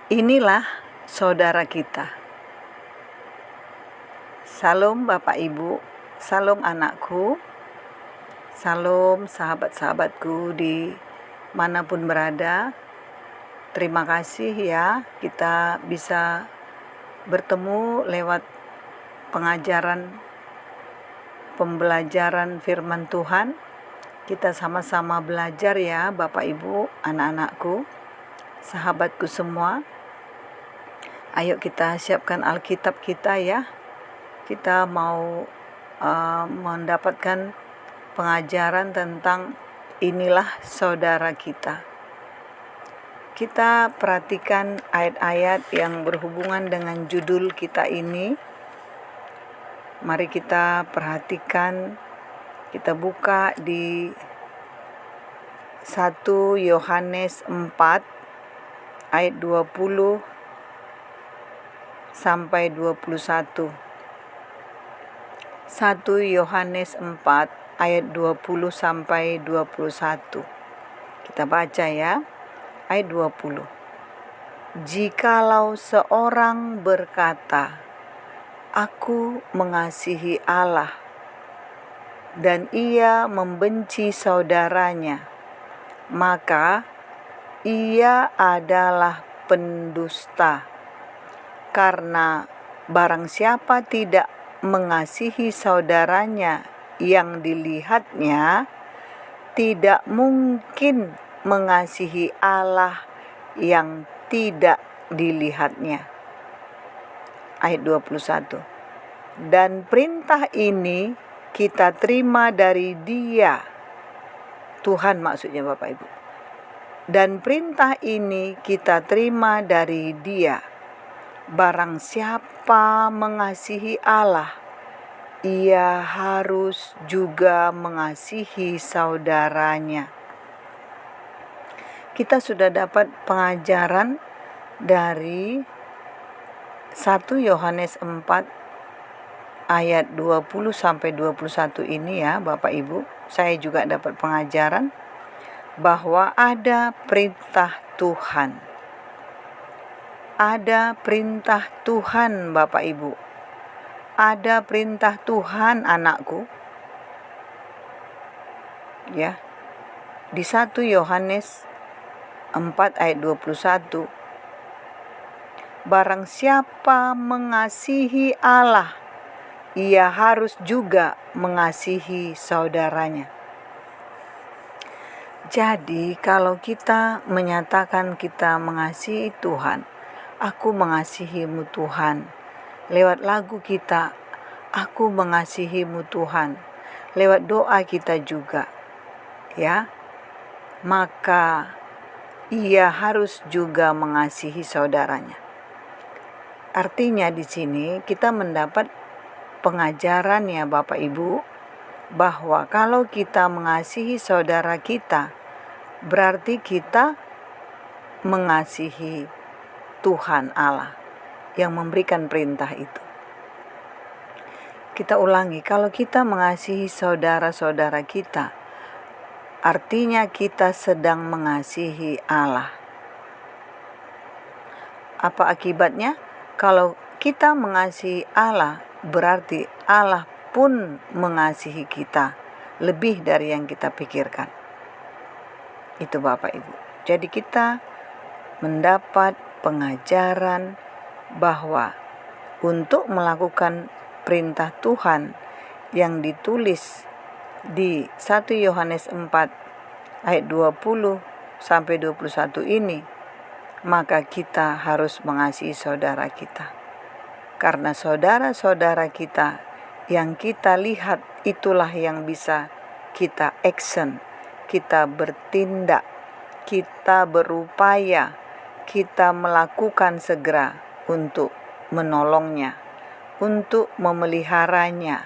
Inilah saudara kita. Salam Bapak Ibu, salam anakku, salam sahabat-sahabatku di manapun berada. Terima kasih ya, kita bisa bertemu lewat pembelajaran firman Tuhan. Kita sama-sama belajar ya Bapak Ibu, anak-anakku, sahabatku semua. Ayo kita siapkan Alkitab kita ya. Kita mau mendapatkan pengajaran tentang inilah saudara kita. Kita perhatikan ayat-ayat yang berhubungan dengan judul kita ini. Mari kita perhatikan, kita buka di 1 Yohanes 4 ayat 20 sampai 21. 1 Yohanes 4 ayat 20 sampai 21. Kita baca ya. Ayat 20. Jikalau seorang berkata, "Aku mengasihi Allah," dan ia membenci saudaranya, maka ia adalah pendusta. Karena barang siapa tidak mengasihi saudaranya yang dilihatnya, tidak mungkin mengasihi Allah yang tidak dilihatnya. Ayat 21. Dan perintah ini kita terima dari Dia, Tuhan maksudnya Bapak Ibu. Dan perintah ini kita terima dari Dia. Barang siapa mengasihi Allah, ia harus juga mengasihi saudaranya. Kita sudah dapat pengajaran dari 1 Yohanes 4 ayat 20 sampai 21 ini ya Bapak Ibu. Saya juga dapat pengajaran bahwa ada perintah Tuhan. Ada perintah Tuhan Bapak Ibu. Ada perintah Tuhan anakku. Ya. Di 1 Yohanes 4 ayat 21. Barang siapa mengasihi Allah, ia harus juga mengasihi saudaranya. Jadi kalau kita menyatakan kita mengasihi Tuhan, aku mengasihimu Tuhan. Lewat lagu kita, aku mengasihimu Tuhan. Lewat doa kita juga. Ya. Maka ia harus juga mengasihi saudaranya. Artinya di sini kita mendapat pengajaran ya Bapak Ibu, bahwa kalau kita mengasihi saudara kita, berarti kita mengasihi Tuhan Allah yang memberikan perintah itu. Kita ulangi, kalau kita mengasihi saudara-saudara kita, artinya kita sedang mengasihi Allah. Apa akibatnya? Kalau kita mengasihi Allah, berarti Allah pun mengasihi kita lebih dari yang kita pikirkan. Itu Bapak Ibu. Jadi kita mendapat pengajaran bahwa untuk melakukan perintah Tuhan yang ditulis di 1 Yohanes 4 ayat 20 sampai 21 ini, maka kita harus mengasihi saudara kita. Karena saudara-saudara kita yang kita lihat, itulah yang bisa kita action, kita bertindak, kita berupaya, kita melakukan segera untuk menolongnya, untuk memeliharanya,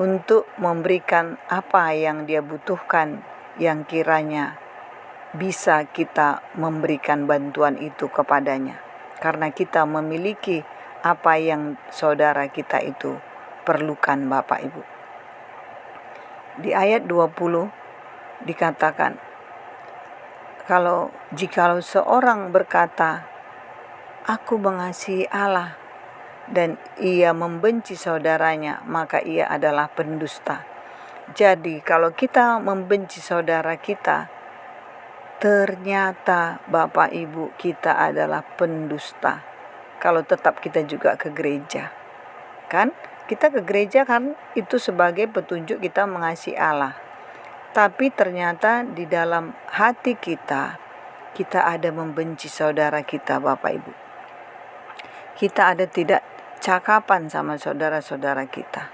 untuk memberikan apa yang dia butuhkan yang kiranya bisa kita memberikan bantuan itu kepadanya. Karena kita memiliki apa yang saudara kita itu perlukan Bapak Ibu. Di ayat 20 dikatakan, jikalau seorang berkata, aku mengasihi Allah dan ia membenci saudaranya, maka ia adalah pendusta. Jadi kalau kita membenci saudara kita, ternyata Bapak Ibu kita adalah pendusta. Kalau tetap kita juga ke gereja, kan? Kita ke gereja kan itu sebagai petunjuk kita mengasihi Allah. Tapi ternyata di dalam hati kita ada membenci saudara kita, Bapak Ibu. Kita ada tidak cakapan sama saudara-saudara kita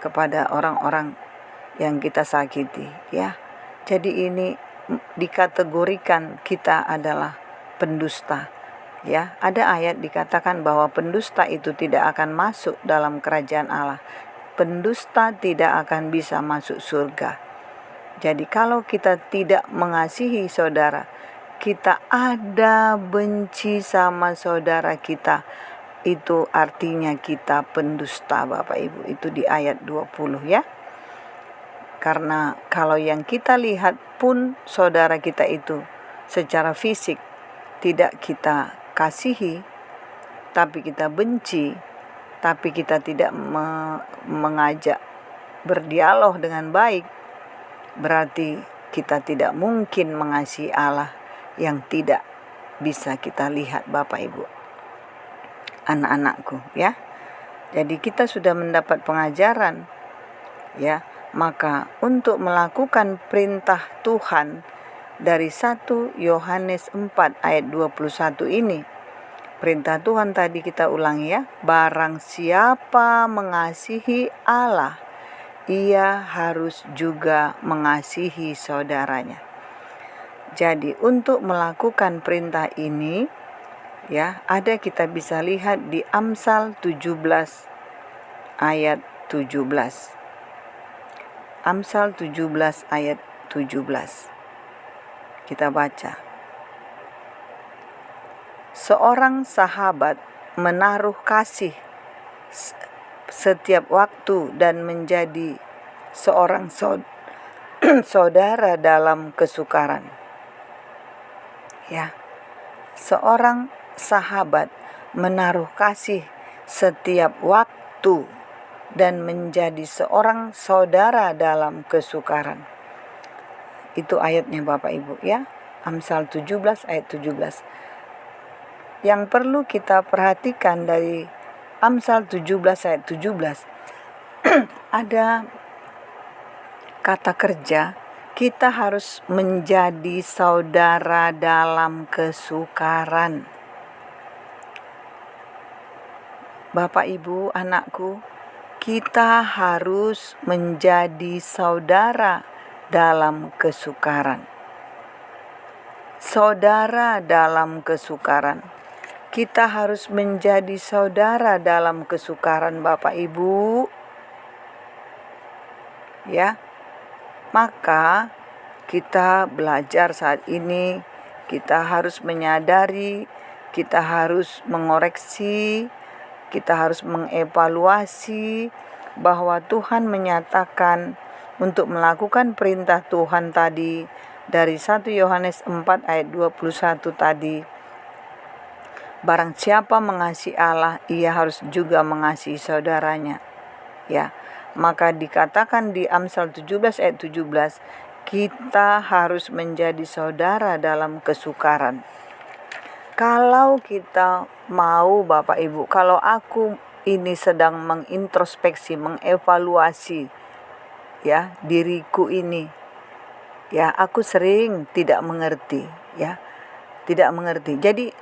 kepada orang-orang yang kita sakiti, ya. Jadi ini dikategorikan kita adalah pendusta, ya. Ada ayat dikatakan bahwa pendusta itu tidak akan masuk dalam kerajaan Allah. Pendusta tidak akan bisa masuk surga. Jadi kalau kita tidak mengasihi saudara, kita ada benci sama saudara kita, itu artinya kita pendusta, Bapak Ibu. Itu di ayat 20, ya. Karena kalau yang kita lihat pun saudara kita itu secara fisik tidak kita kasihi, tapi kita benci, tapi kita tidak mengajak berdialog dengan baik, berarti kita tidak mungkin mengasihi Allah yang tidak bisa kita lihat, Bapak Ibu. Anak-anakku, ya. Jadi kita sudah mendapat pengajaran, ya. Maka untuk melakukan perintah Tuhan dari 1 Yohanes 4 ayat 21 ini, perintah Tuhan tadi kita ulangi, ya. Barang siapa mengasihi Allah, ia harus juga mengasihi saudaranya. Jadi untuk melakukan perintah ini, ya, ada kita bisa lihat di Amsal 17 ayat 17. Amsal 17 ayat 17. Kita baca. Seorang sahabat menaruh kasih setiap waktu dan menjadi seorang saudara dalam kesukaran. Ya. Seorang sahabat menaruh kasih setiap waktu dan menjadi seorang saudara dalam kesukaran. Itu ayatnya, Bapak Ibu, ya. Amsal 17 ayat 17. Yang perlu kita perhatikan dari Amsal 17 ayat 17 ada kata kerja, kita harus menjadi saudara dalam kesukaran. Bapak Ibu, anakku, kita harus menjadi saudara dalam kesukaran. Saudara dalam kesukaran. Kita harus menjadi saudara dalam kesukaran, Bapak Ibu. Ya. Maka kita belajar saat ini, kita harus menyadari, kita harus mengoreksi, kita harus mengevaluasi bahwa Tuhan menyatakan untuk melakukan perintah Tuhan tadi dari 1 Yohanes 4 ayat 21 tadi. Barang siapa mengasihi Allah, ia harus juga mengasihi saudaranya. Ya. Maka dikatakan di Amsal 17 ayat 17, kita harus menjadi saudara dalam kesukaran. Kalau kita mau, Bapak Ibu, kalau aku ini sedang mengintrospeksi, mengevaluasi, ya, diriku ini, ya, aku sering tidak mengerti, ya, tidak mengerti. Jadi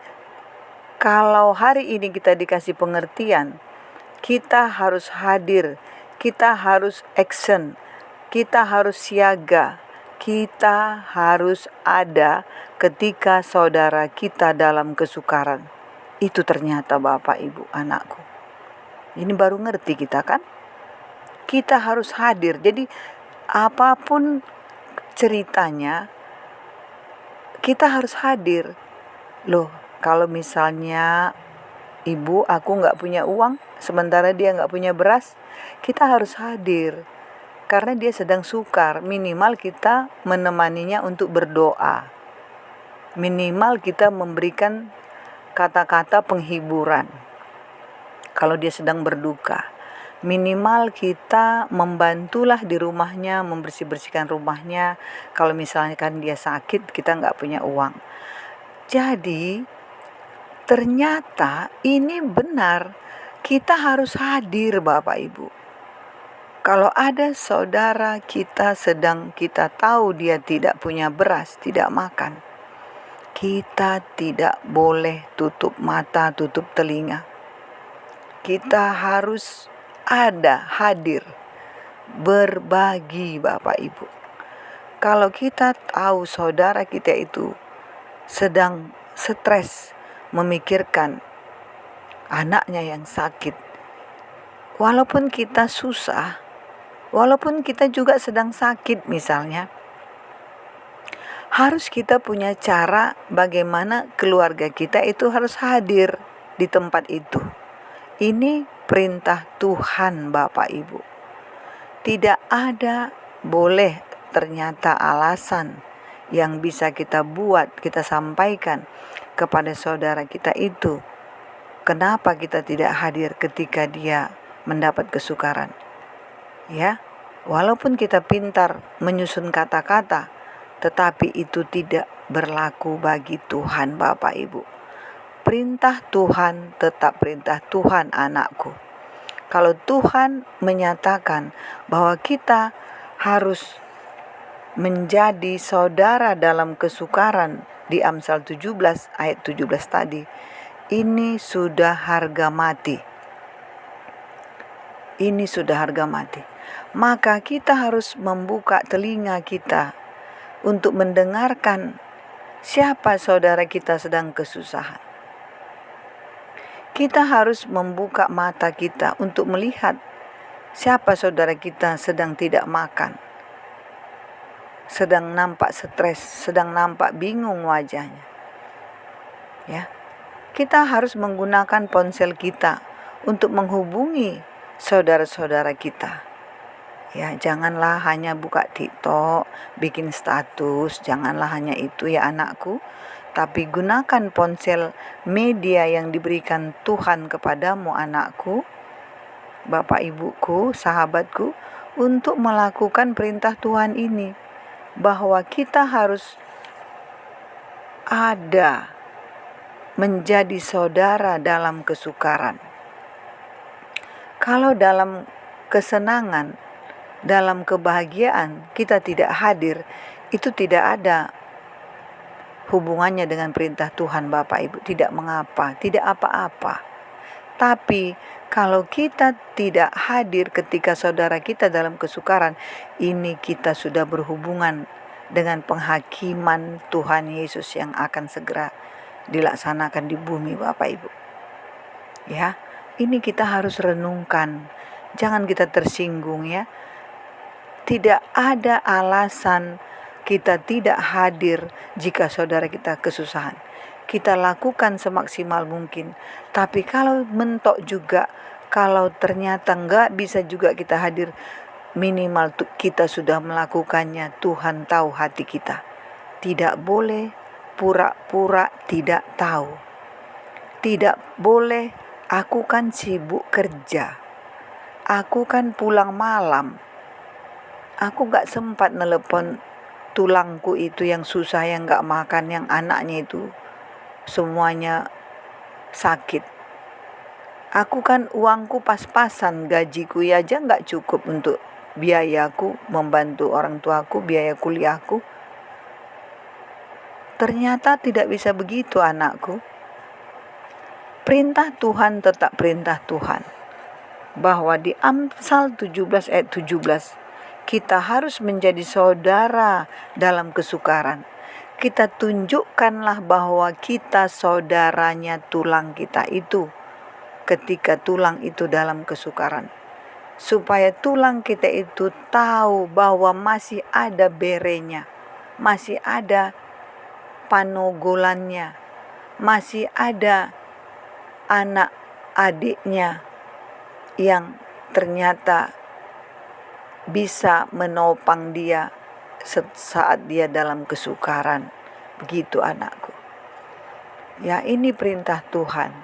kalau hari ini kita dikasih pengertian, kita harus hadir, kita harus action, kita harus siaga, kita harus ada ketika saudara kita dalam kesukaran. Itu ternyata Bapak Ibu anakku. Ini baru ngerti kita, kan? Kita harus hadir. Jadi apapun ceritanya, kita harus hadir. Loh, kalau misalnya ibu, aku nggak punya uang, sementara dia nggak punya beras, kita harus hadir. Karena dia sedang sukar, minimal kita menemaninya untuk berdoa. Minimal kita memberikan kata-kata penghiburan. Kalau dia sedang berduka, minimal kita membantulah di rumahnya, membersih-bersihkan rumahnya. Kalau misalkan dia sakit, kita nggak punya uang. Jadi ternyata ini benar, kita harus hadir Bapak Ibu. Kalau ada saudara kita sedang kita tahu dia tidak punya beras, tidak makan, kita tidak boleh tutup mata, tutup telinga. Kita harus ada, hadir, berbagi Bapak Ibu. Kalau kita tahu saudara kita itu sedang stres, memikirkan anaknya yang sakit, walaupun kita susah, walaupun kita juga sedang sakit misalnya, harus kita punya cara bagaimana keluarga kita itu harus hadir di tempat itu. Ini perintah Tuhan Bapak Ibu. Tidak ada boleh ternyata alasan yang bisa kita buat, kita sampaikan kepada saudara kita itu. Kenapa kita tidak hadir ketika dia mendapat kesukaran? Ya, walaupun kita pintar menyusun kata-kata, tetapi itu tidak berlaku bagi Tuhan Bapak Ibu. Perintah Tuhan tetap perintah Tuhan anakku. Kalau Tuhan menyatakan bahwa kita harus menjadi saudara dalam kesukaran di Amsal 17 ayat 17 tadi, ini sudah harga mati. Ini sudah harga mati. Maka kita harus membuka telinga kita untuk mendengarkan siapa saudara kita sedang kesusahan. Kita harus membuka mata kita untuk melihat siapa saudara kita sedang tidak makan, sedang nampak stres, sedang nampak bingung wajahnya. Ya, kita harus menggunakan ponsel kita untuk menghubungi saudara-saudara kita. Ya, janganlah hanya buka TikTok, bikin status, janganlah hanya itu ya anakku. Tapi gunakan ponsel media yang diberikan Tuhan kepadamu anakku, Bapak Ibuku, sahabatku, untuk melakukan perintah Tuhan ini. Bahwa kita harus ada, menjadi saudara dalam kesukaran. Kalau dalam kesenangan, dalam kebahagiaan kita tidak hadir, itu tidak ada hubungannya dengan perintah Tuhan Bapak Ibu. Tidak mengapa, tidak apa-apa. Tapi kalau kita tidak hadir ketika saudara kita dalam kesukaran, ini kita sudah berhubungan dengan penghakiman Tuhan Yesus yang akan segera dilaksanakan di bumi Bapak Ibu. Ya, ini kita harus renungkan. Jangan kita tersinggung ya. Tidak ada alasan kita tidak hadir jika saudara kita kesusahan. Kita lakukan semaksimal mungkin. Tapi kalau mentok juga, kalau ternyata enggak bisa juga kita hadir, minimal kita sudah melakukannya. Tuhan tahu hati kita. Tidak boleh pura-pura tidak tahu. Tidak boleh, aku kan sibuk kerja. Aku kan pulang malam. Aku gak sempat nelepon tulangku itu yang susah, yang gak makan, yang anaknya itu semuanya sakit. Aku kan uangku pas-pasan, gajiku ya aja gak cukup untuk biayaku, membantu orang tuaku, biaya kuliahku. Ternyata tidak bisa begitu anakku. Perintah Tuhan tetap perintah Tuhan. Bahwa di Amsal 17 ayat 17, kita harus menjadi saudara dalam kesukaran. Kita tunjukkanlah bahwa kita saudaranya tulang kita itu ketika tulang itu dalam kesukaran. Supaya tulang kita itu tahu bahwa masih ada berenya, masih ada panogolannya, masih ada anak adiknya yang ternyata bisa menopang dia saat dia dalam kesukaran. Begitu anakku. Ya, ini perintah Tuhan.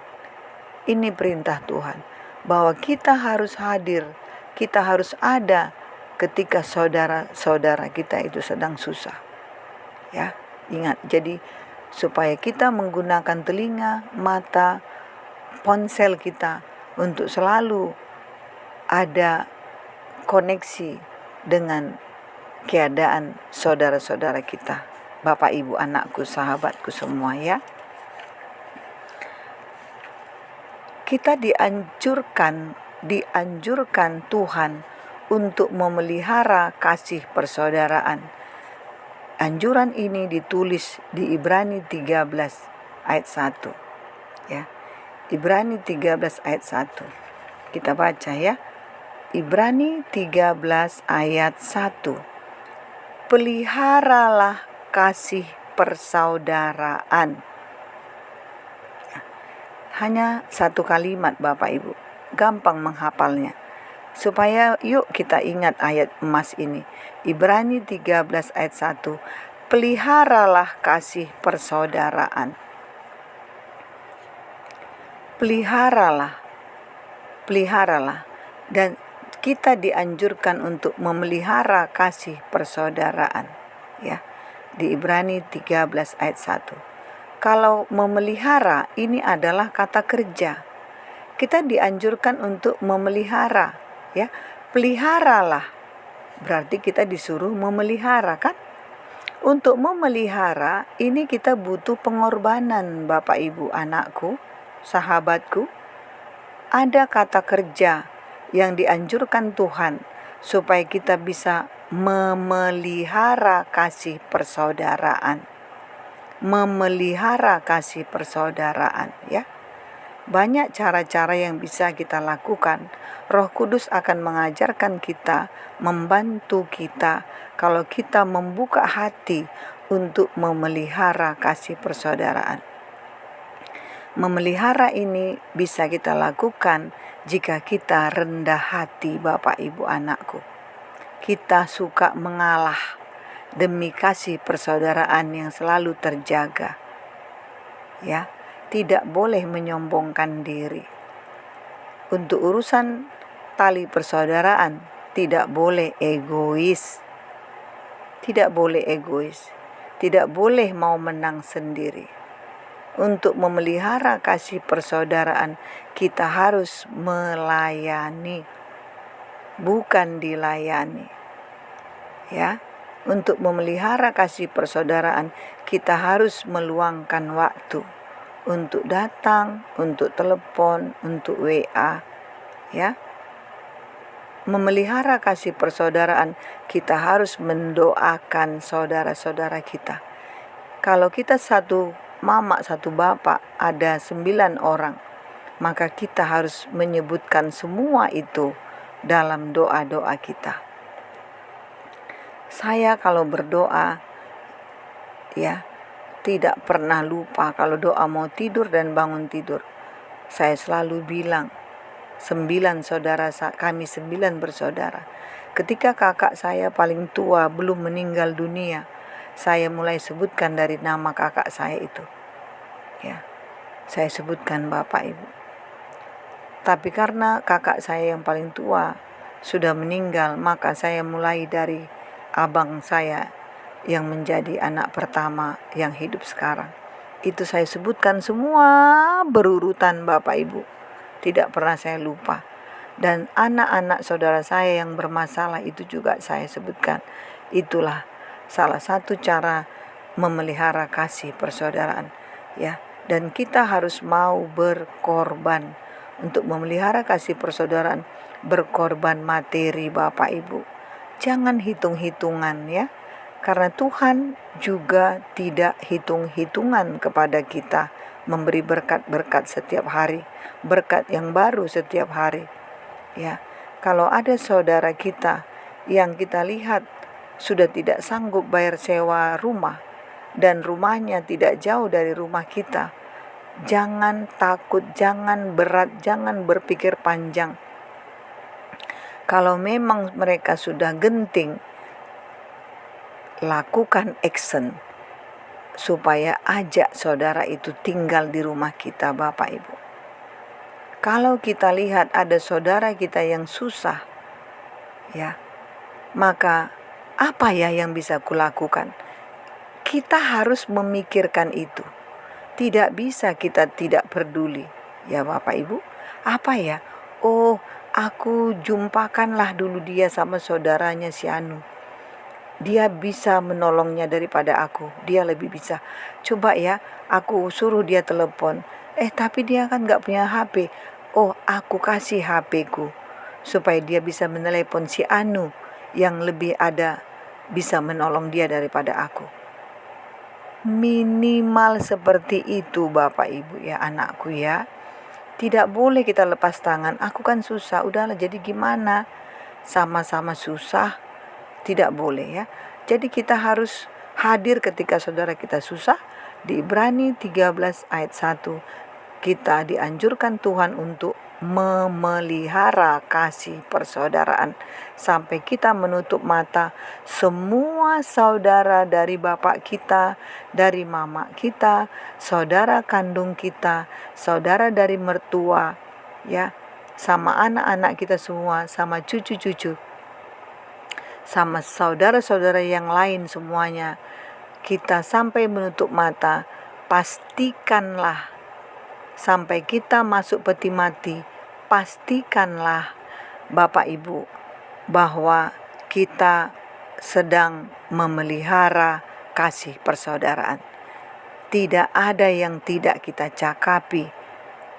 Ini perintah Tuhan bahwa kita harus hadir, kita harus ada ketika saudara-saudara kita itu sedang susah. Ya, ingat. Jadi supaya kita menggunakan telinga, mata, ponsel kita untuk selalu ada koneksi dengan keadaan saudara-saudara kita, Bapak Ibu, anakku, sahabatku semua ya. Kita dianjurkan Tuhan untuk memelihara kasih persaudaraan. Anjuran ini ditulis di Ibrani 13 ayat 1 ya. Ibrani 13 ayat 1. Kita baca ya. Ibrani 13 ayat 1. Peliharalah kasih persaudaraan. Hanya satu kalimat Bapak Ibu, gampang menghafalnya. Supaya yuk kita ingat ayat emas ini. Ibrani 13 ayat 1. Peliharalah kasih persaudaraan. Peliharalah. Dan kita dianjurkan untuk memelihara kasih persaudaraan. Ya, di Ibrani 13 ayat 1. Kalau memelihara ini adalah kata kerja. Kita dianjurkan untuk memelihara, ya. Peliharalah. Berarti kita disuruh memelihara kan? Untuk memelihara ini kita butuh pengorbanan Bapak Ibu, anakku, sahabatku. Ada kata kerja yang dianjurkan Tuhan supaya kita bisa memelihara kasih persaudaraan. Memelihara kasih persaudaraan ya. Banyak cara-cara yang bisa kita lakukan. Roh Kudus akan mengajarkan kita, membantu kita kalau kita membuka hati untuk memelihara kasih persaudaraan. Memelihara ini bisa kita lakukan jika kita rendah hati Bapak Ibu anakku. Kita suka mengalah demi kasih persaudaraan yang selalu terjaga. Ya, tidak boleh menyombongkan diri. Untuk urusan tali persaudaraan tidak boleh egois. Tidak boleh egois. Tidak boleh mau menang sendiri. Untuk memelihara kasih persaudaraan kita harus melayani, bukan dilayani. Ya. Untuk memelihara kasih persaudaraan, kita harus meluangkan waktu untuk datang, untuk telepon, untuk WA, ya. Memelihara kasih persaudaraan, kita harus mendoakan saudara-saudara kita. Kalau kita satu mama, satu bapak, ada 9 orang, maka kita harus menyebutkan semua itu dalam doa-doa kita. Saya kalau berdoa ya tidak pernah lupa kalau doa mau tidur dan bangun tidur. Saya selalu bilang 9 saudara kami 9 bersaudara. Ketika kakak saya paling tua belum meninggal dunia, saya mulai sebutkan dari nama kakak saya itu. Ya. Saya sebutkan Bapak Ibu. Tapi karena kakak saya yang paling tua sudah meninggal, maka saya mulai dari abang saya yang menjadi anak pertama yang hidup sekarang. Itu saya sebutkan semua berurutan Bapak Ibu. Tidak pernah saya lupa. Dan anak-anak saudara saya yang bermasalah itu juga saya sebutkan. Itulah salah satu cara memelihara kasih persaudaraan. Ya, dan kita harus mau berkorban untuk memelihara kasih persaudaraan, berkorban materi Bapak Ibu. Jangan hitung-hitungan ya, karena Tuhan juga tidak hitung-hitungan kepada kita, memberi berkat-berkat setiap hari, berkat yang baru setiap hari. Ya, kalau ada saudara kita yang kita lihat sudah tidak sanggup bayar sewa rumah dan rumahnya tidak jauh dari rumah kita, jangan takut, jangan berat, jangan berpikir panjang. Kalau memang mereka sudah genting, lakukan action. supaya ajak saudara itu tinggal di rumah kita, Bapak Ibu. Kalau kita lihat ada saudara kita yang susah, ya, maka apa ya yang bisa kulakukan? Kita harus memikirkan itu. Tidak bisa kita tidak peduli, ya Bapak Ibu. Apa ya? Oh, aku jumpakanlah dulu dia sama saudaranya si Anu. Dia bisa menolongnya daripada aku. Dia lebih bisa. Coba ya, aku suruh dia telepon. Tapi dia kan gak punya HP. Oh, aku kasih HP ku. Supaya dia bisa menelepon si Anu yang lebih ada, bisa menolong dia daripada aku. Minimal seperti itu Bapak Ibu ya, anakku ya. Tidak boleh kita lepas tangan. Aku kan susah, udahlah jadi gimana? Sama-sama susah. Tidak boleh ya. Jadi kita harus hadir ketika saudara kita susah. Di Ibrani 13 ayat 1 kita dianjurkan Tuhan untuk memelihara kasih persaudaraan sampai kita menutup mata semua saudara dari bapak kita, dari mama kita, saudara kandung kita, saudara dari mertua, ya, sama anak-anak kita semua, sama cucu-cucu, sama saudara-saudara yang lain semuanya. Kita sampai menutup mata, pastikanlah sampai kita masuk peti mati, pastikanlah Bapak Ibu bahwa kita sedang memelihara kasih persaudaraan. Tidak ada yang tidak kita cakapi,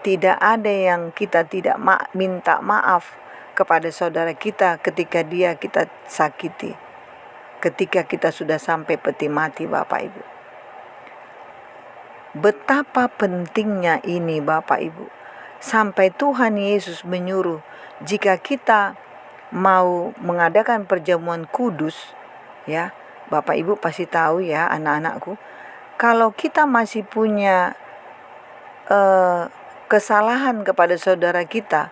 tidak ada yang kita tidak minta maaf kepada saudara kita ketika dia kita sakiti, ketika kita sudah sampai peti mati Bapak Ibu. Betapa pentingnya ini Bapak Ibu. Sampai Tuhan Yesus menyuruh jika kita mau mengadakan perjamuan kudus, ya Bapak Ibu pasti tahu ya anak-anakku, kalau kita masih punya kesalahan kepada saudara kita,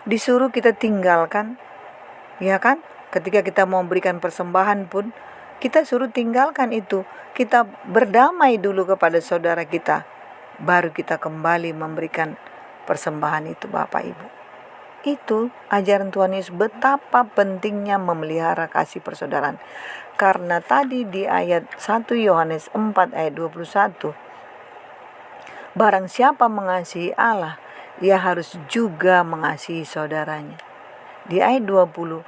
disuruh kita tinggalkan, ya kan? Ketika kita mau memberikan persembahan pun, kita suruh tinggalkan itu. Kita berdamai dulu kepada saudara kita, baru kita kembali memberikan persembahan itu Bapak Ibu. Itu ajaran Tuhan Yesus, betapa pentingnya memelihara kasih persaudaraan. Karena tadi di ayat 1 Yohanes 4 ayat 21, barang siapa mengasihi Allah, ia harus juga mengasihi saudaranya. Di ayat 20,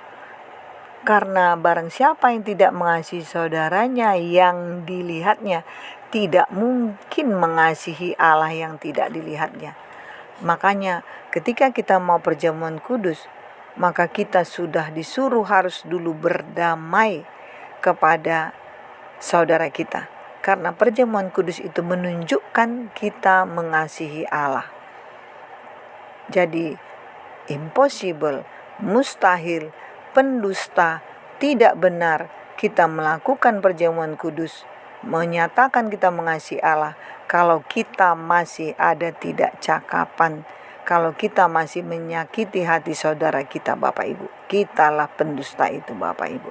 karena barang siapa yang tidak mengasihi saudaranya yang dilihatnya, tidak mungkin mengasihi Allah yang tidak dilihatnya. Makanya ketika kita mau perjamuan kudus, maka kita sudah disuruh harus dulu berdamai kepada saudara kita. Karena perjamuan kudus itu menunjukkan kita mengasihi Allah. Jadi impossible, mustahil, pendusta, tidak benar kita melakukan perjamuan kudus, menyatakan kita mengasihi Allah, kalau kita masih ada tidak cakapan, kalau kita masih menyakiti hati saudara kita Bapak Ibu. Kitalah pendusta itu Bapak Ibu.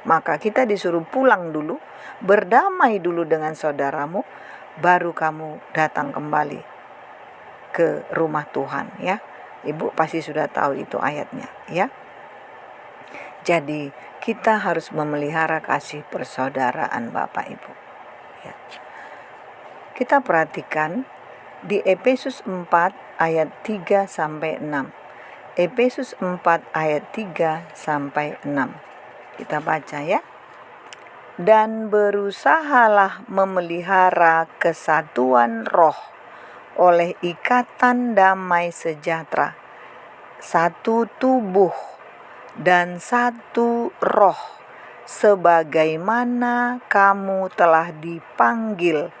Maka kita disuruh pulang dulu, berdamai dulu dengan saudaramu, baru kamu datang kembali ke rumah Tuhan ya. Ibu pasti sudah tahu itu ayatnya ya. Jadi kita harus memelihara kasih persaudaraan Bapak Ibu ya. Kita perhatikan di Efesus 4 ayat 3 sampai 6. Efesus 4 ayat 3 sampai 6. Kita baca ya. Dan berusahalah memelihara kesatuan roh oleh ikatan damai sejahtera, satu tubuh dan satu roh, sebagaimana kamu telah dipanggil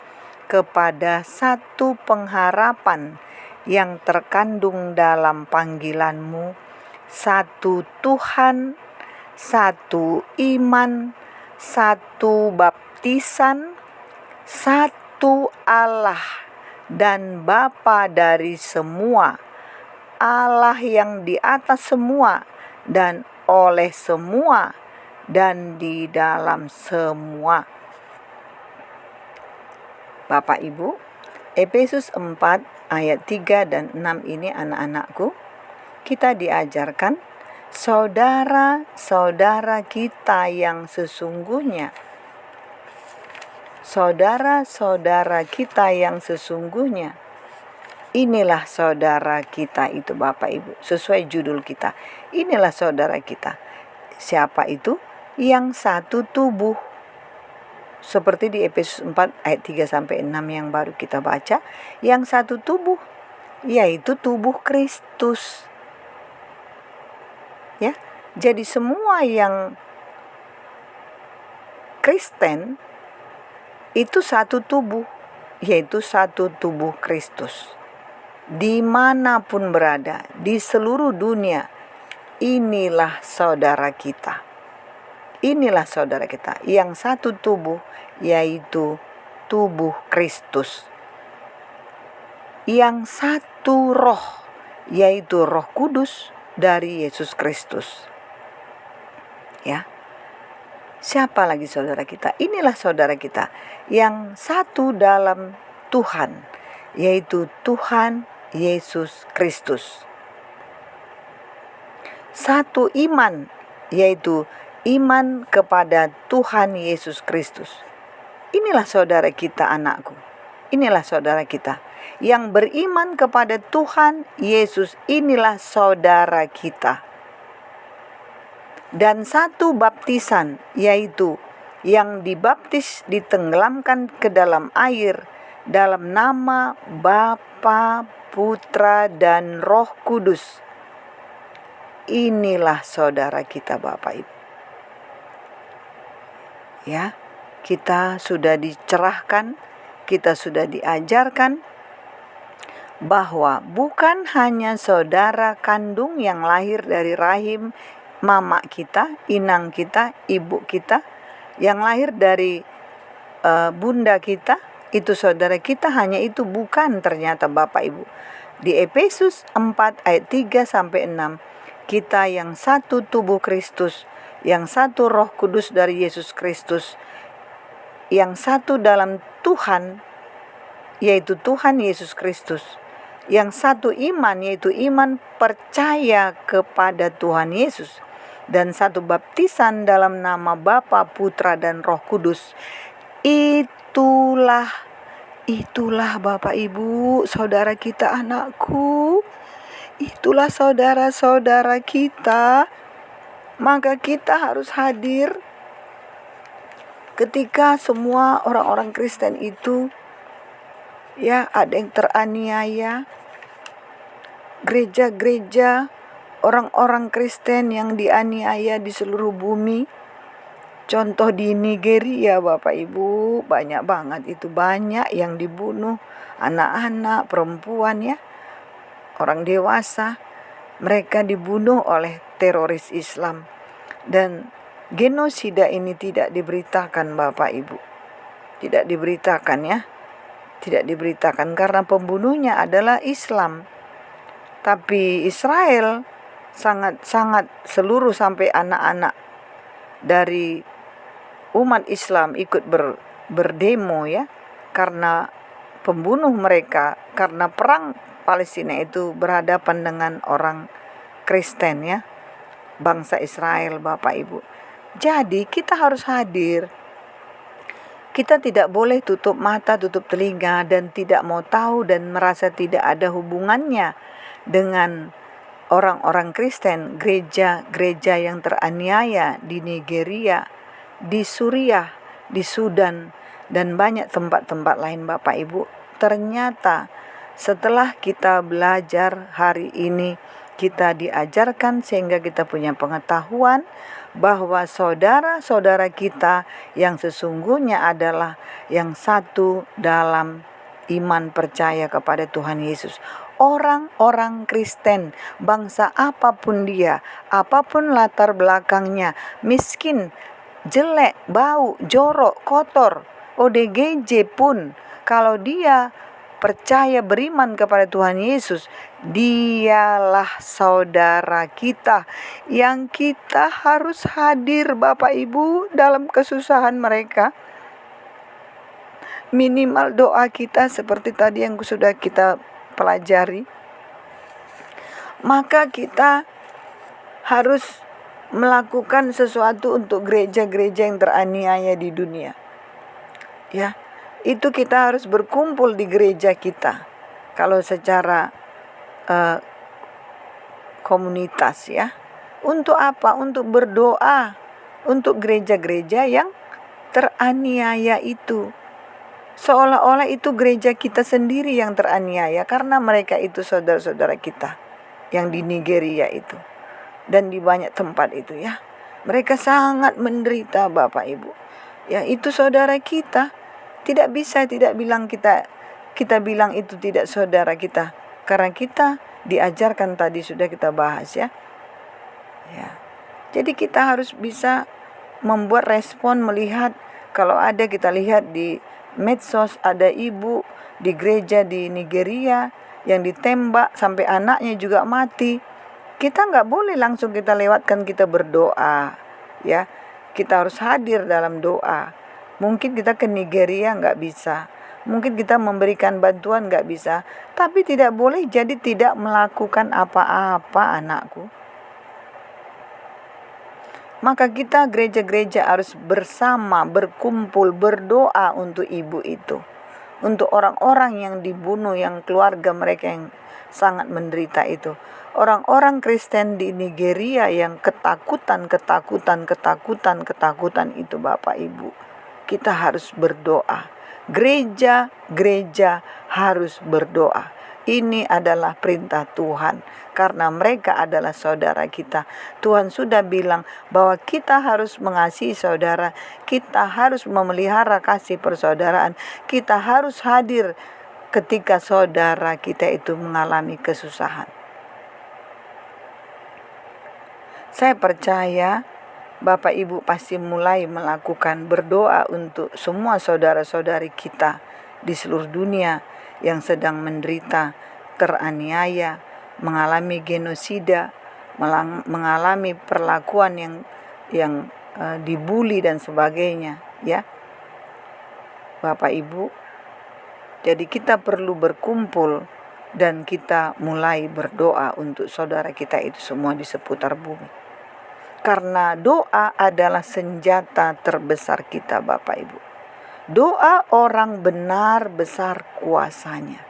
kepada satu pengharapan yang terkandung dalam panggilanmu, satu Tuhan, satu iman, satu baptisan, satu Allah dan Bapa dari semua, Allah yang di atas semua dan oleh semua dan di dalam semua. Bapak Ibu, Efesus 4 ayat 3 dan 6 ini anak-anakku, kita diajarkan saudara-saudara kita yang sesungguhnya. Saudara-saudara kita yang sesungguhnya. Inilah saudara kita itu Bapak Ibu, sesuai judul kita. Inilah saudara kita. Siapa itu? Yang satu tubuh. Seperti di Efesus 4 ayat 3 sampai 6 yang baru kita baca, yang satu tubuh, yaitu tubuh Kristus. Ya. Jadi semua yang Kristen itu satu tubuh, yaitu satu tubuh Kristus. Dimanapun berada, di seluruh dunia, inilah saudara kita. Inilah saudara kita, yang satu tubuh, yaitu tubuh Kristus. Yang satu roh, yaitu Roh Kudus dari Yesus Kristus. Ya. Siapa lagi saudara kita? Inilah saudara kita, yang satu dalam Tuhan, yaitu Tuhan Yesus Kristus. Satu iman, yaitu iman kepada Tuhan Yesus Kristus. Inilah saudara kita, anakku. Inilah saudara kita yang beriman kepada Tuhan Yesus. Inilah saudara kita. Dan satu baptisan, yaitu yang dibaptis ditenggelamkan ke dalam air dalam nama Bapa, Putra, dan Roh Kudus. Inilah saudara kita Bapak Ibu. Ya, kita sudah dicerahkan, kita sudah diajarkan bahwa bukan hanya saudara kandung yang lahir dari rahim mama kita, inang kita, ibu kita, yang lahir dari bunda kita, itu saudara kita, hanya itu bukan ternyata Bapak Ibu. Di Efesus 4 ayat 3 sampai 6, kita yang satu tubuh Kristus, yang satu Roh Kudus dari Yesus Kristus, yang satu dalam Tuhan, yaitu Tuhan Yesus Kristus, yang satu iman, yaitu iman percaya kepada Tuhan Yesus, dan satu baptisan dalam nama Bapa, Putra, dan Roh Kudus. Itulah Bapak Ibu, saudara kita, anakku. Itulah saudara-saudara kita. Maka kita harus hadir ketika semua orang-orang Kristen itu, ya, ada yang teraniaya. Gereja-gereja, orang-orang Kristen yang dianiaya di seluruh bumi. Contoh di Nigeria Bapak Ibu, banyak banget itu, banyak yang dibunuh, anak-anak, perempuan, ya, orang dewasa, mereka dibunuh oleh teroris Islam. Dan genosida ini tidak diberitakan Bapak Ibu. Tidak diberitakan, ya. Tidak diberitakan karena pembunuhnya adalah Islam. Tapi Israel sangat seluruh sampai anak-anak dari umat Islam ikut berdemo, ya, karena pembunuh mereka, karena perang Palestina itu berhadapan dengan orang Kristen, ya, bangsa Israel Bapak Ibu. Jadi kita harus hadir. Kita tidak boleh tutup mata, tutup telinga, dan tidak mau tahu dan merasa tidak ada hubungannya dengan orang-orang Kristen, gereja-gereja yang teraniaya di Nigeria, di Suriah, di Sudan, dan banyak tempat-tempat lain Bapak Ibu. Ternyata setelah kita belajar hari ini, kita diajarkan sehingga kita punya pengetahuan bahwa saudara-saudara kita yang sesungguhnya adalah yang satu dalam iman percaya kepada Tuhan Yesus. Orang-orang Kristen, bangsa apapun dia, apapun latar belakangnya, miskin, jelek, bau, jorok, kotor, ODGJ pun, kalau dia percaya beriman kepada Tuhan Yesus, dialah saudara kita yang kita harus hadir Bapak Ibu dalam kesusahan mereka. minimal doa kita seperti tadi yang sudah kita pelajari, maka kita harus melakukan sesuatu untuk gereja-gereja yang teraniaya di dunia. Ya, itu kita harus berkumpul di gereja kita. Kalau secara komunitas ya. Untuk apa? Untuk berdoa untuk gereja-gereja yang teraniaya itu. Seolah-olah itu gereja kita sendiri yang teraniaya karena mereka itu saudara-saudara kita yang di Nigeria itu dan di banyak tempat itu ya. Mereka sangat menderita Bapak Ibu. Ya, itu saudara kita. Tidak bilang kita bilang itu tidak saudara kita karena kita diajarkan tadi sudah kita bahas ya. Ya. Jadi kita harus bisa membuat respon, melihat kalau ada, kita lihat di medsos ada ibu di gereja di Nigeria yang ditembak sampai anaknya juga mati. Kita nggak boleh langsung kita lewatkan, kita berdoa ya. Kita harus hadir dalam doa. Mungkin kita ke Nigeria nggak bisa, mungkin kita memberikan bantuan nggak bisa, tapi tidak boleh jadi tidak melakukan apa-apa anakku. Maka kita gereja-gereja harus bersama, berkumpul, berdoa untuk ibu itu. Untuk orang-orang yang dibunuh, yang keluarga mereka yang sangat menderita itu. Orang-orang Kristen di Nigeria yang ketakutan itu Bapak Ibu. Kita harus berdoa. Gereja-gereja harus berdoa. Ini adalah perintah Tuhan karena mereka adalah saudara kita. Tuhan sudah bilang bahwa kita harus mengasihi saudara, kita harus memelihara kasih persaudaraan, kita harus hadir ketika saudara kita itu mengalami kesusahan. Saya percaya Bapak Ibu pasti mulai melakukan berdoa untuk semua saudara-saudari kita di seluruh dunia yang sedang menderita, teraniaya, mengalami genosida, mengalami perlakuan yang dibuli dan sebagainya, ya. Bapak Ibu, jadi kita perlu berkumpul dan kita mulai berdoa untuk saudara kita itu semua di seputar bumi. Karena doa adalah senjata terbesar kita Bapak Ibu. Doa orang benar besar kuasanya.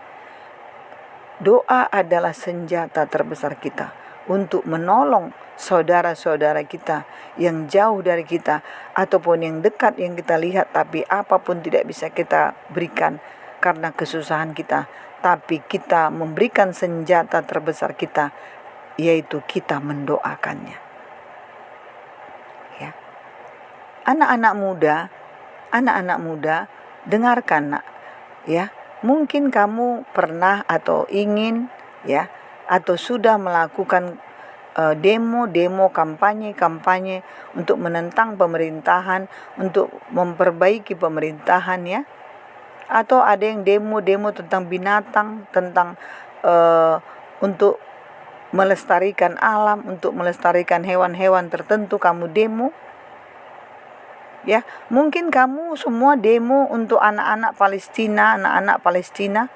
Doa adalah senjata terbesar kita untuk menolong saudara-saudara kita yang jauh dari kita ataupun yang dekat yang kita lihat tapi apapun tidak bisa kita berikan karena kesusahan kita. Tapi kita memberikan senjata terbesar kita, yaitu kita mendoakannya. Ya. Anak-anak muda, dengarkan nak, ya. Mungkin kamu pernah atau ingin, ya, atau sudah melakukan demo-demo, kampanye untuk menentang pemerintahan, untuk memperbaiki pemerintahan, ya. Atau ada yang demo-demo tentang binatang, tentang untuk melestarikan alam, untuk melestarikan hewan-hewan tertentu kamu demo. Ya, mungkin kamu semua demo untuk anak-anak Palestina,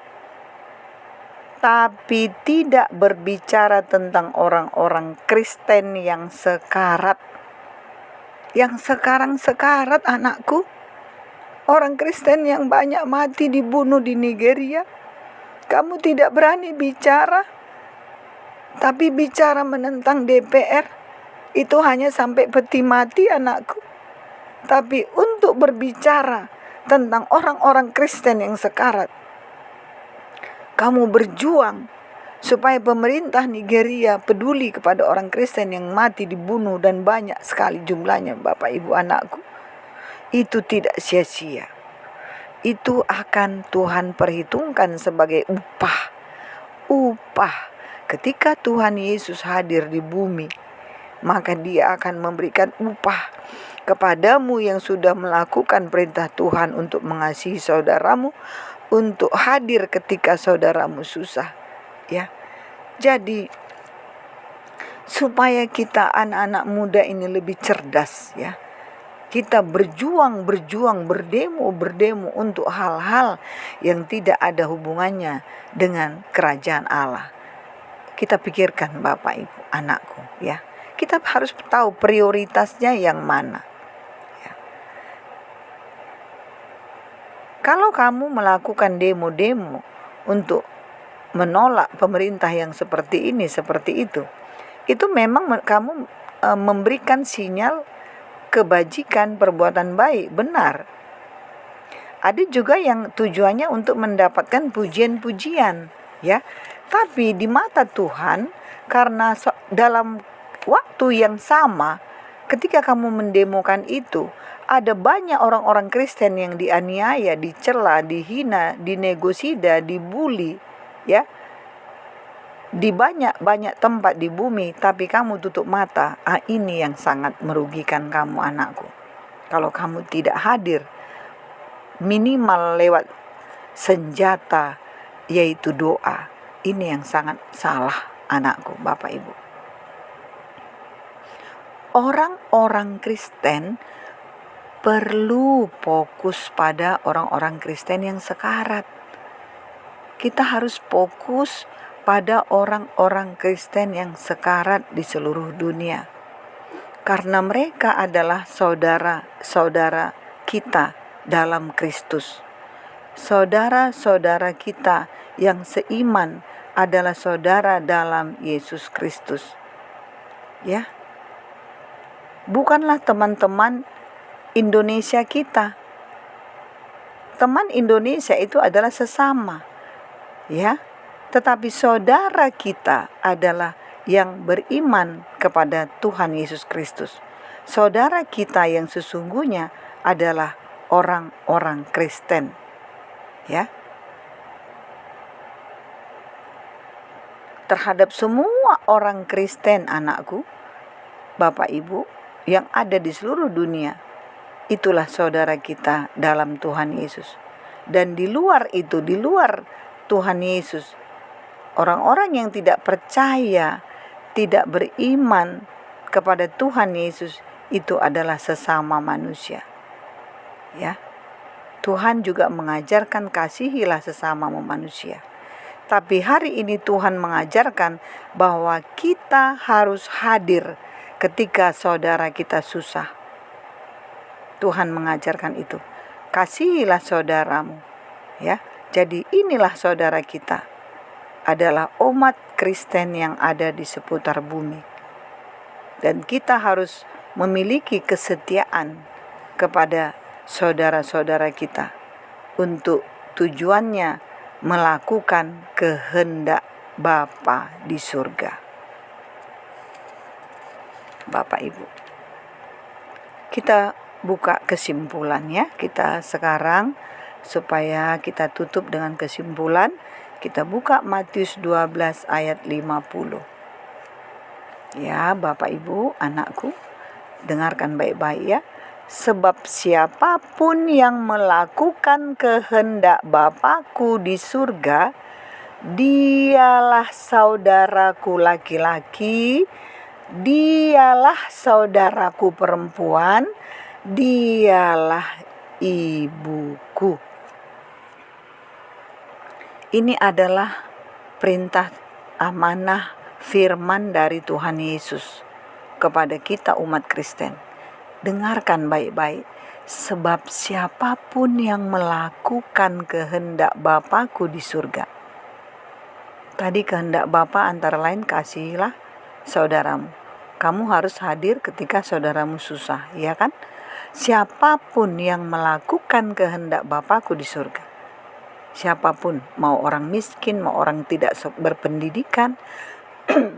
tapi tidak berbicara tentang orang-orang Kristen yang sekarat. Yang sekarang sekarat anakku. Orang Kristen yang banyak mati dibunuh di Nigeria. Kamu tidak berani bicara. Tapi bicara menentang DPR. Itu hanya sampai peti mati anakku. Tapi untuk berbicara tentang orang-orang Kristen yang sekarat, kamu berjuang supaya pemerintah Nigeria peduli kepada orang Kristen yang mati dibunuh dan banyak sekali jumlahnya Bapak Ibu anakku. Itu tidak sia-sia. Itu akan Tuhan perhitungkan sebagai upah. Ketika Tuhan Yesus hadir di bumi, maka Dia akan memberikan upah kepadamu yang sudah melakukan perintah Tuhan untuk mengasihi saudaramu, untuk hadir ketika saudaramu susah, ya. Jadi supaya kita anak-anak muda ini lebih cerdas, ya. Kita berjuang, berdemo untuk hal-hal yang tidak ada hubungannya dengan kerajaan Allah. Kita pikirkan Bapak Ibu, anakku ya. Kita harus tahu prioritasnya yang mana. Ya. Kalau kamu melakukan demo-demo untuk menolak pemerintah yang seperti ini, seperti itu memang kamu memberikan sinyal kebajikan, perbuatan baik, benar. Ada juga yang tujuannya untuk mendapatkan pujian-pujian, ya. Tapi di mata Tuhan, karena dalam waktu yang sama, ketika kamu mendemokan itu, ada banyak orang-orang Kristen yang dianiaya, dicela, dihina, dinegosida, dibully, ya. Di banyak tempat di bumi, tapi kamu tutup mata. Ini yang sangat merugikan kamu, anakku. Kalau kamu tidak hadir, minimal lewat senjata, yaitu doa. Ini yang sangat salah, anakku, Bapak Ibu. Orang-orang Kristen perlu fokus pada orang-orang Kristen yang sekarat. Kita harus fokus pada orang-orang Kristen yang sekarat di seluruh dunia. Karena mereka adalah saudara-saudara kita dalam Kristus. Saudara-saudara kita yang seiman adalah saudara dalam Yesus Kristus. Ya. Bukanlah teman-teman Indonesia kita. Teman Indonesia itu adalah sesama. Ya. Tetapi saudara kita adalah yang beriman kepada Tuhan Yesus Kristus. Saudara kita yang sesungguhnya adalah orang-orang Kristen. Ya. Terhadap semua orang Kristen, anakku, Bapak Ibu, yang ada di seluruh dunia, itulah saudara kita dalam Tuhan Yesus. Dan di luar itu, di luar Tuhan Yesus, orang-orang yang tidak percaya, tidak beriman kepada Tuhan Yesus, itu adalah sesama manusia. Ya. Tuhan juga mengajarkan kasihilah sesama manusia. Tapi hari ini Tuhan mengajarkan bahwa kita harus hadir ketika saudara kita susah. Tuhan mengajarkan itu. Kasihilah saudaramu. Ya. Jadi inilah saudara kita. Adalah umat Kristen yang ada di seputar bumi. Dan kita harus memiliki kesetiaan kepada saudara-saudara kita untuk tujuannya melakukan kehendak Bapa di surga. Bapak Ibu, kita buka kesimpulannya. Kita sekarang supaya kita tutup dengan kesimpulan, kita buka Matius 12 ayat 50. Ya, Bapak Ibu, anakku, dengarkan baik-baik ya. Sebab siapapun yang melakukan kehendak Bapakku di surga, dialah saudaraku laki-laki, dialah saudaraku perempuan, dialah ibuku. Ini adalah perintah amanah firman dari Tuhan Yesus kepada kita umat Kristen. Dengarkan baik-baik. Sebab siapapun yang melakukan kehendak Bapakku di surga. Tadi kehendak Bapa antara lain kasihilah saudaramu. Kamu harus hadir ketika saudaramu susah, ya kan? Siapapun yang melakukan kehendak Bapakku di surga. Siapapun, mau orang miskin, mau orang tidak berpendidikan,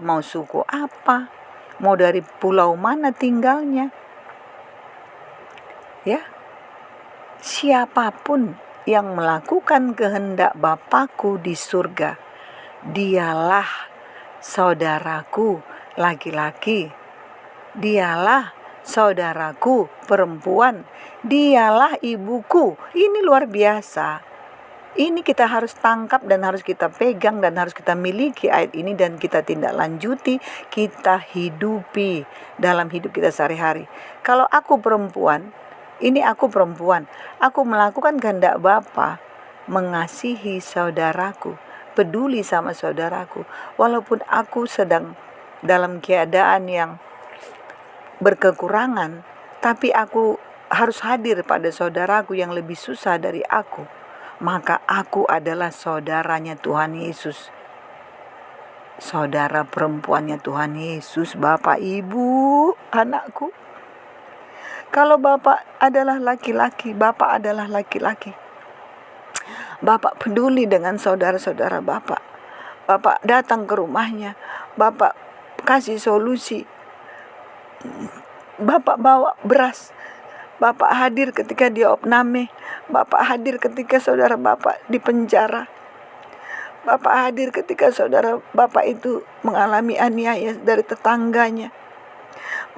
mau suku apa, mau dari pulau mana tinggalnya. Ya, siapapun yang melakukan kehendak Bapakku di surga, dialah saudaraku laki-laki, dialah saudaraku perempuan, dialah ibuku. Ini luar biasa. Ini kita harus tangkap dan harus kita pegang dan harus kita miliki ayat ini dan kita tindak lanjuti, kita hidupi dalam hidup kita sehari-hari. Kalau aku perempuan, Ini aku perempuan, aku melakukan kehendak Bapa, mengasihi saudaraku, peduli sama saudaraku, walaupun aku sedang dalam keadaan yang berkekurangan, tapi aku harus hadir pada saudaraku yang lebih susah dari aku, maka aku adalah saudaranya Tuhan Yesus, saudara perempuannya Tuhan Yesus. Bapak, Ibu, anakku, kalau Bapak adalah laki-laki, Bapak adalah laki-laki, Bapak peduli dengan saudara-saudara Bapak. Bapak datang ke rumahnya, Bapak kasih solusi, Bapak bawa beras, Bapak hadir ketika dia opname, Bapak hadir ketika saudara Bapak di penjara, Bapak hadir ketika saudara Bapak itu mengalami aniaya dari tetangganya,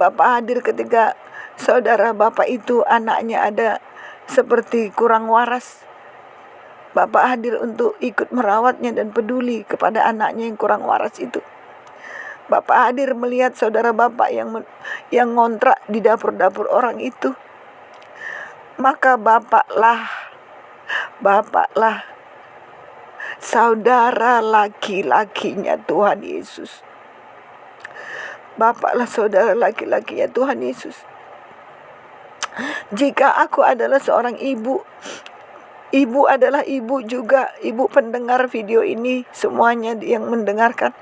Bapak hadir ketika saudara Bapak itu anaknya ada seperti kurang waras, Bapak hadir untuk ikut merawatnya dan peduli kepada anaknya yang kurang waras itu. Bapak hadir melihat saudara Bapak yang ngontrak di dapur-dapur orang itu. Maka Bapaklah saudara laki-lakinya Tuhan Yesus. Bapaklah saudara laki-lakinya Tuhan Yesus. Jika aku adalah seorang ibu, ibu adalah ibu juga, ibu pendengar video ini, semuanya yang mendengarkan,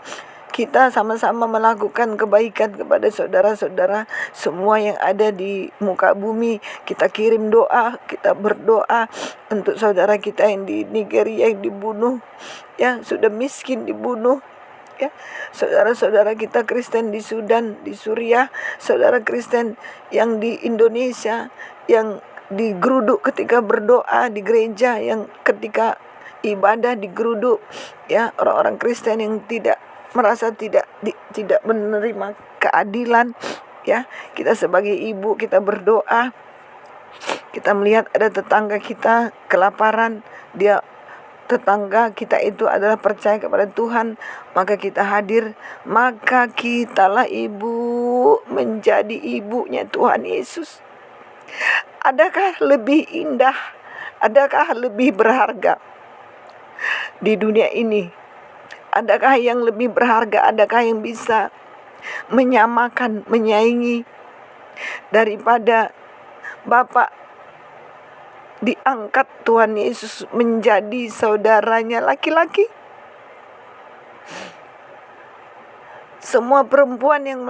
kita sama-sama melakukan kebaikan kepada saudara-saudara semua yang ada di muka bumi. Kita kirim doa, kita berdoa untuk saudara kita yang di Nigeria yang dibunuh, ya, sudah miskin dibunuh, ya, saudara-saudara kita Kristen di Sudan, di Suriah, saudara Kristen yang di Indonesia yang digeruduk ketika berdoa di gereja, yang ketika ibadah digeruduk, ya, orang-orang Kristen yang merasa tidak menerima keadilan, ya. Kita sebagai ibu, kita berdoa. Kita melihat ada tetangga kita kelaparan, tetangga kita itu adalah percaya kepada Tuhan, maka kita hadir, maka kitalah ibu menjadi ibunya Tuhan Yesus. Adakah lebih indah, adakah lebih berharga di dunia ini? Adakah yang lebih berharga, adakah yang bisa menyamakan, menyaingi daripada Bapak diangkat Tuhan Yesus menjadi saudaranya laki-laki? Semua perempuan yang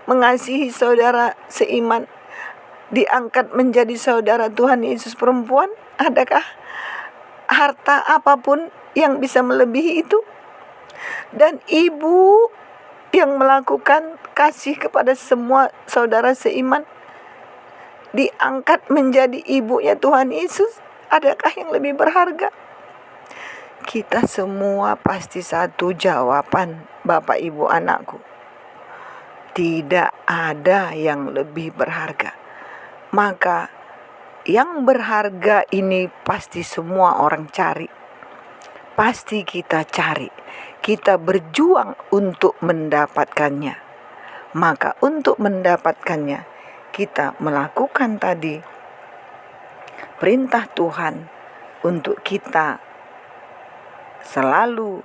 mengasihi saudara seiman diangkat menjadi saudara Tuhan Yesus perempuan. Adakah harta apapun yang bisa melebihi itu? Dan ibu yang melakukan kasih kepada semua saudara seiman diangkat menjadi ibunya Tuhan Yesus, adakah yang lebih berharga? Kita semua pasti satu jawaban, Bapak Ibu anakku. Tidak ada yang lebih berharga. Maka yang berharga ini pasti semua orang cari. Pasti kita cari, kita berjuang untuk mendapatkannya. Maka untuk mendapatkannya, kita melakukan tadi perintah Tuhan untuk kita selalu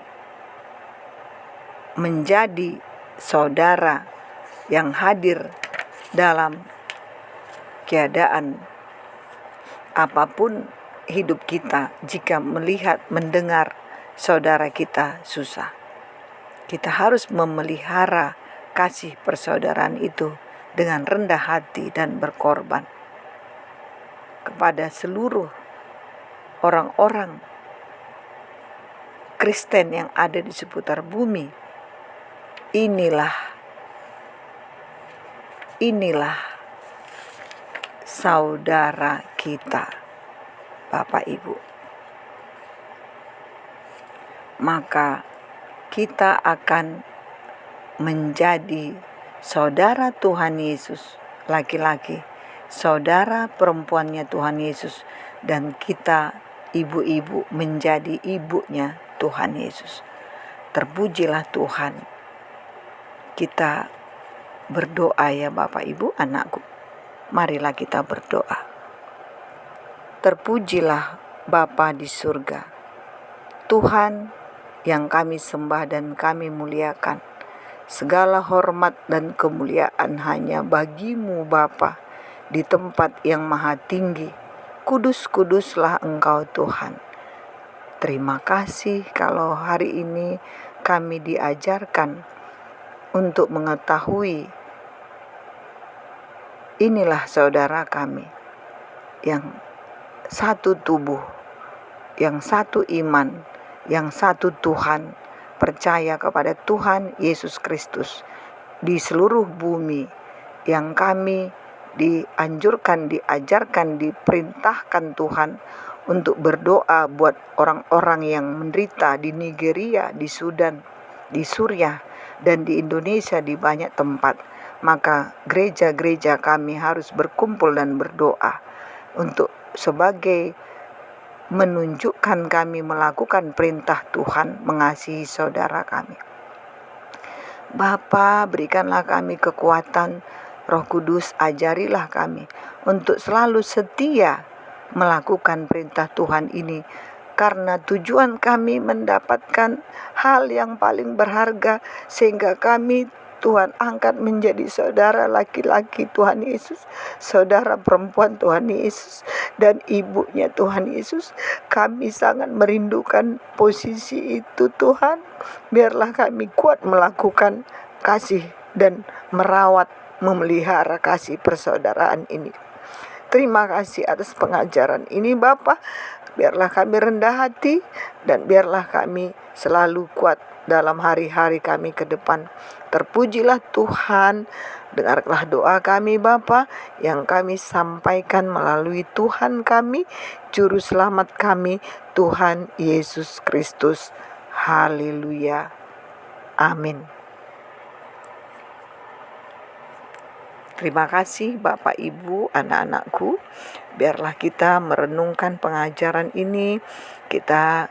menjadi saudara yang hadir dalam keadaan apapun hidup kita. Jika melihat, mendengar saudara kita susah, kita harus memelihara kasih persaudaraan itu dengan rendah hati dan berkorban kepada seluruh orang-orang Kristen yang ada di seputar bumi. Inilah saudara kita, Bapak Ibu. Maka kita akan menjadi saudara Tuhan Yesus laki-laki, saudara perempuannya Tuhan Yesus, dan kita ibu-ibu menjadi ibunya Tuhan Yesus. Terpujilah Tuhan. Kita berdoa ya Bapak Ibu anakku. Marilah kita berdoa. Terpujilah Bapa di surga, Tuhan yang kami sembah dan kami muliakan. Segala hormat dan kemuliaan hanya bagi-Mu Bapa di tempat yang maha tinggi. Kudus-kuduslah Engkau Tuhan. Terima kasih kalau hari ini kami diajarkan untuk mengetahui inilah saudara kami yang satu tubuh, yang satu iman, yang satu Tuhan, percaya kepada Tuhan Yesus Kristus di seluruh bumi, yang kami dianjurkan, diajarkan, diperintahkan Tuhan untuk berdoa buat orang-orang yang menderita di Nigeria, di Sudan, di Suriah, dan di Indonesia di banyak tempat. Maka gereja-gereja kami harus berkumpul dan berdoa untuk sebagai menunjukkan kami melakukan perintah Tuhan mengasihi saudara kami. Bapa, berikanlah kami kekuatan, Roh Kudus ajarilah kami untuk selalu setia melakukan perintah Tuhan ini, karena tujuan kami mendapatkan hal yang paling berharga, sehingga kami Tuhan angkat menjadi saudara laki-laki Tuhan Yesus, saudara perempuan Tuhan Yesus, dan ibunya Tuhan Yesus. Kami sangat merindukan posisi itu Tuhan. Biarlah kami kuat melakukan kasih dan merawat, memelihara kasih persaudaraan ini. Terima kasih atas pengajaran ini Bapa. Biarlah kami rendah hati dan biarlah kami selalu kuat dalam hari-hari kami ke depan. Terpujilah Tuhan, dengarlah doa kami Bapa yang kami sampaikan melalui Tuhan kami, Juru Selamat kami, Tuhan Yesus Kristus. Haleluya. Amin. Terima kasih Bapak Ibu, anak-anakku. Biarlah kita merenungkan pengajaran ini, kita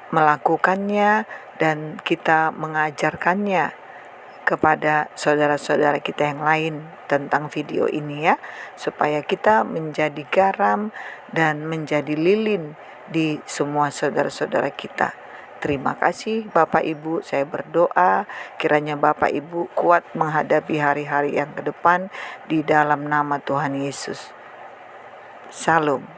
melakukannya, dan kita mengajarkannya kepada saudara-saudara kita yang lain tentang video ini ya, supaya kita menjadi garam dan menjadi lilin di semua saudara-saudara kita. Terima kasih Bapak Ibu, saya berdoa kiranya Bapak Ibu kuat menghadapi hari-hari yang ke depan di dalam nama Tuhan Yesus. Shalom.